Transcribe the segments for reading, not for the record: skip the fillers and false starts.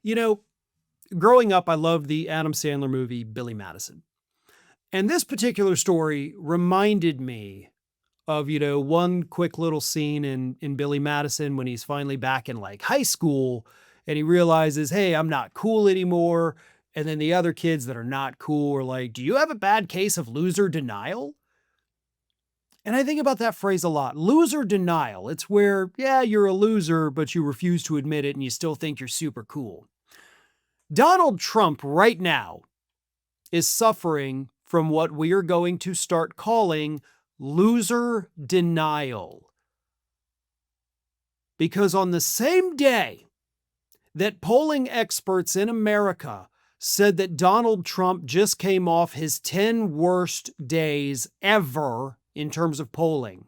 You know, growing up, I loved the Adam Sandler movie, Billy Madison. And this particular story reminded me of, one quick little scene in Billy Madison when he's finally back in like high school and he realizes, hey, I'm not cool anymore. And then the other kids that are not cool are like, do you have a bad case of loser denial? And I think about that phrase a lot. Loser denial. It's where, yeah, you're a loser, but you refuse to admit it and you still think you're super cool. Donald Trump right now is suffering from what we are going to start calling loser denial. Because on the same day that polling experts in America said that Donald Trump just came off his 10 worst days ever in terms of polling,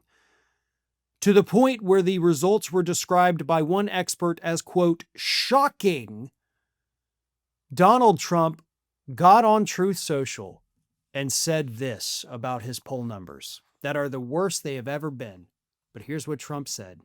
to the point where the results were described by one expert as, quote, shocking, Donald Trump got on Truth Social and said this about his poll numbers that are the worst they have ever been. But here's what Trump said.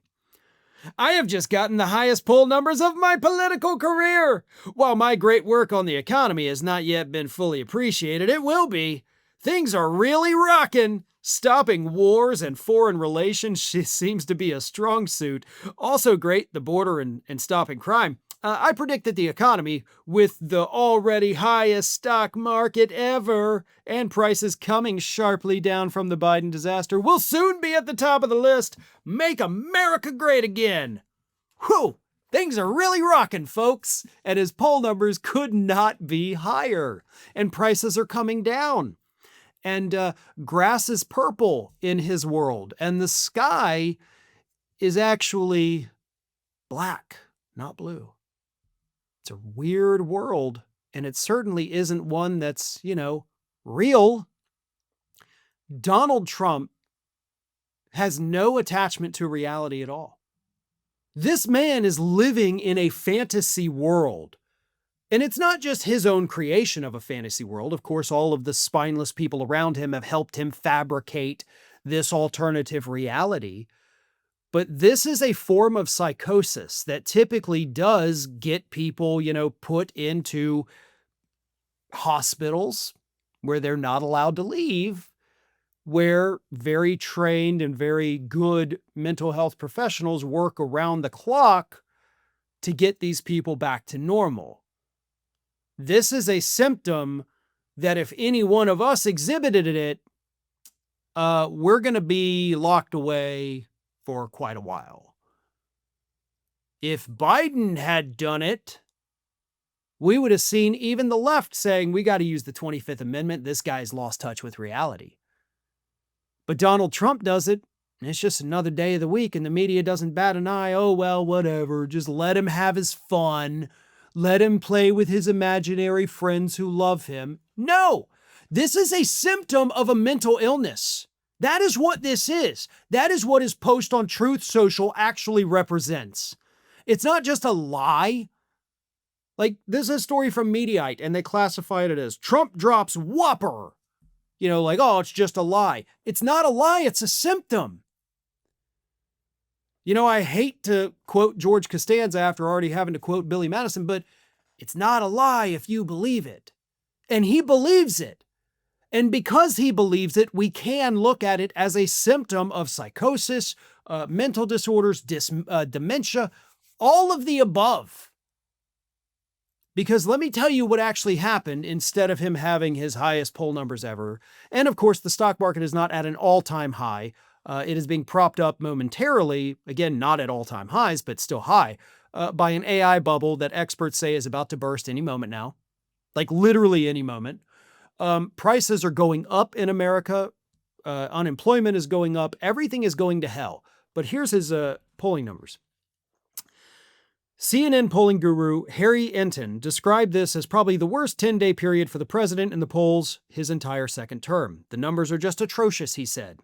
I have just gotten the highest poll numbers of my political career. While my great work on the economy has not yet been fully appreciated, it will be. Things are really rocking. Stopping wars and foreign relations seems to be a strong suit. Also great, the border and stopping crime. I predict that the economy, with the already highest stock market ever and prices coming sharply down from the Biden disaster, will soon be at the top of the list. Make America great again. Whew, things are really rocking, folks. And his poll numbers could not be higher. And prices are coming down. And grass is purple in his world. And the sky is actually black, not blue. It's a weird world, and it certainly isn't one that's, real. Donald Trump has no attachment to reality at all. This man is living in a fantasy world. And it's not just his own creation of a fantasy world. Of course, all of the spineless people around him have helped him fabricate this alternative reality. But this is a form of psychosis that typically does get people, put into hospitals where they're not allowed to leave, where very trained and very good mental health professionals work around the clock to get these people back to normal. This is a symptom that if any one of us exhibited it, we're going to be locked away for quite a while. If Biden had done it, we would have seen even the left saying, we got to use the 25th Amendment. This guy's lost touch with reality. But Donald Trump does it, and it's just another day of the week, and the media doesn't bat an eye. Oh, well, whatever. Just let him have his fun. Let him play with his imaginary friends who love him. No, this is a symptom of a mental illness. That is what this is. That is what his post on Truth Social actually represents. It's not just a lie. Like, this is a story from Mediaite, and they classified it as Trump drops whopper. Oh, it's just a lie. It's not a lie. It's a symptom. I hate to quote George Costanza after already having to quote Billy Madison, but it's not a lie if you believe it. And he believes it. And because he believes it, we can look at it as a symptom of psychosis, mental disorders, dementia, all of the above. Because let me tell you what actually happened instead of him having his highest poll numbers ever. And of course, the stock market is not at an all-time high. It is being propped up momentarily, again, not at all-time highs, but still high, by an AI bubble that experts say is about to burst any moment now. Like literally any moment. Prices are going up in America. Unemployment is going up. Everything is going to hell. But here's his polling numbers. CNN polling guru Harry Enton described this as probably the worst 10-day period for the president in the polls his entire second term. The numbers are just atrocious, he said.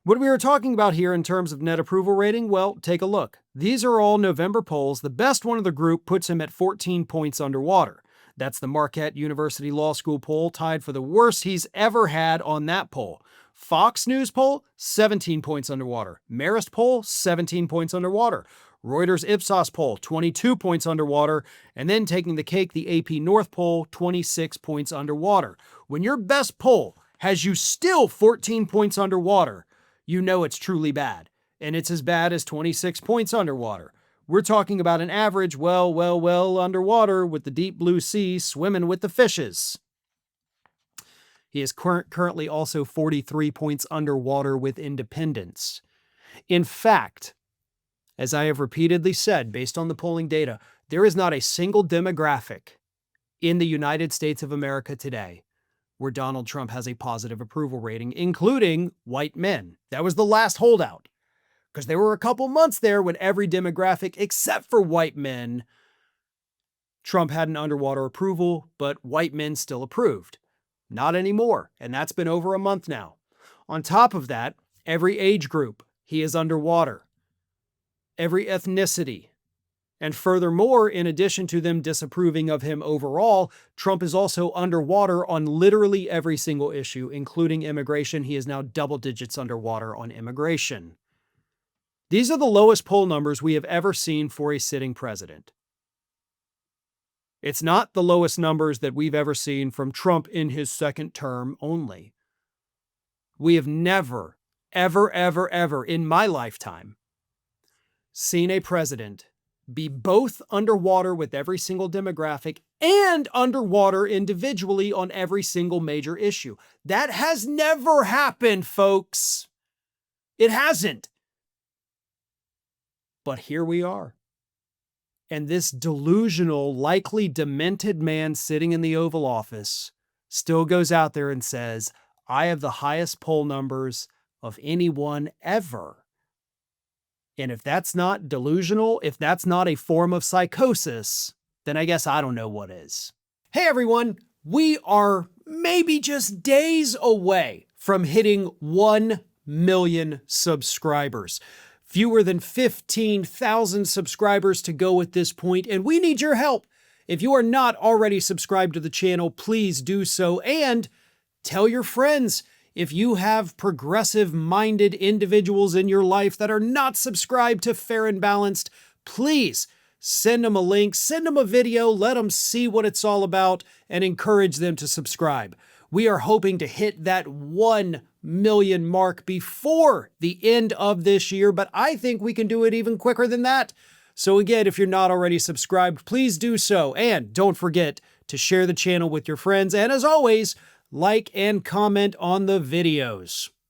What we are talking about here in terms of net approval rating, well, take a look. These are all November polls. The best one of the group puts him at 14 points underwater. That's the Marquette University Law School poll, tied for the worst he's ever had on that poll. Fox News poll, 17 points underwater. Marist poll, 17 points underwater. Reuters Ipsos poll, 22 points underwater, and then taking the cake, the AP North poll, 26 points underwater. When your best poll has you still 14 points underwater, you know it's truly bad. And it's as bad as 26 points underwater. We're talking about an average well underwater with the deep blue sea swimming with the fishes. He is currently also 43 points underwater with independents. In fact, as I have repeatedly said, based on the polling data, there is not a single demographic in the United States of America today where Donald Trump has a positive approval rating, including white men. That was the last holdout, because there were a couple months there when every demographic except for white men, Trump had an underwater approval, but white men still approved. Not anymore, and that's been over a month now. On top of that, every age group, he is underwater. Every ethnicity. And furthermore, in addition to them disapproving of him overall, Trump is also underwater on literally every single issue, including immigration. He is now double digits underwater on immigration. These are the lowest poll numbers we have ever seen for a sitting president. It's not the lowest numbers that we've ever seen from Trump in his second term only. We have never, ever in my lifetime seen a president be both underwater with every single demographic and underwater individually on every single major issue. That has never happened, folks. It hasn't. But here we are. And this delusional, likely demented man sitting in the Oval Office still goes out there and says, I have the highest poll numbers of anyone ever. And if that's not delusional, if that's not a form of psychosis, then I guess I don't know what is. Hey everyone, we are maybe just days away from hitting 1 million subscribers. Fewer than 15,000 subscribers to go at this point, and we need your help. If you are not already subscribed to the channel, please do so, and tell your friends. If you have progressive-minded individuals in your life that are not subscribed to Fair and Balanced, please send them a link, send them a video, let them see what it's all about, and encourage them to subscribe. We are hoping to hit that 1 million mark before the end of this year, but I think we can do it even quicker than that. So again, if you're not already subscribed, please do so. And don't forget to share the channel with your friends. And as always, like and comment on the videos.